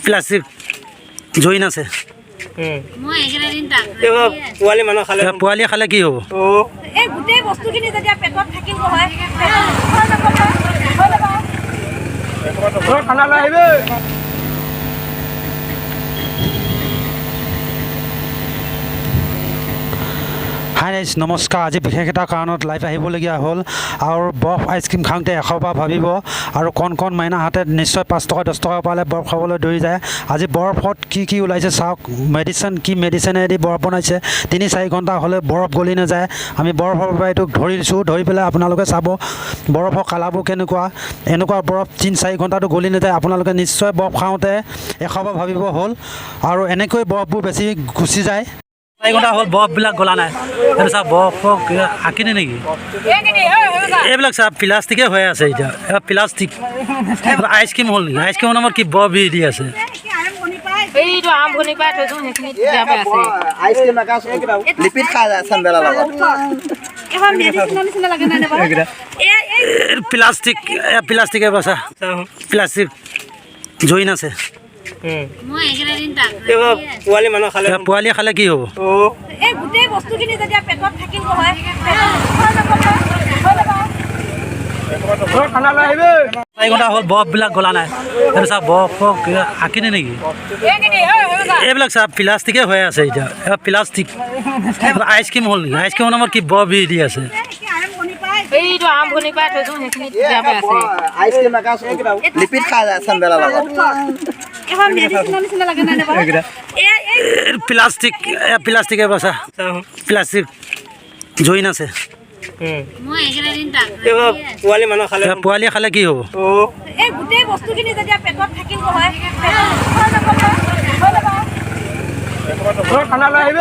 Plastic join আছে পোৱালি খালে কি হ'ব গোটেই বস্তুখিনি যেতিয়া পেটত থাকিব হয় খানা লৈ আহিব হাই ৰাইজ নমস্কাৰ। আজি বিশেষ এটা কাৰণত লাইভ আহিবলগীয়া হ'ল আৰু বৰফ আইচক্ৰীম খাওঁতে 100 বাৰ ভাবিব আৰু কণ মাইনাহঁতে নিশ্চয় 5 টকা 10 টকা পালে বৰফ খাবলৈ দৌৰি যায়। আজি বৰফত কি ওলাইছে চাওক। মেডিচিনেদি বৰফ বনাইছে। 3-4 ঘণ্টা হ'লে বৰফ গলি নাযায়। আমি বৰফৰ পৰা এইটো ধৰিছোঁ, ধৰি পেলাই আপোনালোকে চাব বৰফৰ কালাৰবোৰ কেনেকুৱা। এনেকুৱা বৰফ 3-4 ঘণ্টাটো গলি নাযায়। আপোনালোকে নিশ্চয় বৰফ খাওঁতে 100 বাৰ ভাবিব হ'ল আৰু এনেকৈ বৰফবোৰ বেছি গুচি যায়। 4 ঘণ্টা হ'ল বৰফবিলাক গলা নাই। এইটো চাওক বৰফক আঁকিনে নেকি এইবিলাক চাওক প্লাষ্টিকে হৈ আছে। এতিয়া এবাৰ প্লাষ্টিক আইচক্ৰীম হ'ল নেকি? আইচক্ৰীমৰ নামত কি বৰফ দি আছে। প্লাষ্টিকে বচা প্লাষ্টিক জইন আছে পোৱালি খালে কি হ'ব গোটেই বস্তুখিনি যেতিয়া পেটত থাকিব হয় খানা লৈ আহিব 4 ঘণ্টা হ'ল বৰফবিলাক গলা নাই। এইটো চাওক বৰফক আঁকিনে নেকি এইবিলাক চাওক প্লাষ্টিকে হৈ আছে। এতিয়া এবাৰ প্লাষ্টিক আইচক্ৰীম হ'ল নেকি? আইচক্ৰীমৰ নামত কি বৰফ দি আছে। প্লাষ্টিকে বচা প্লাষ্টিক জইন আছে পোৱালি খালে কি হ'ব গোটেই বস্তুখিনি যেতিয়া পেটত থাকিব হয় খানা লৈ আহিব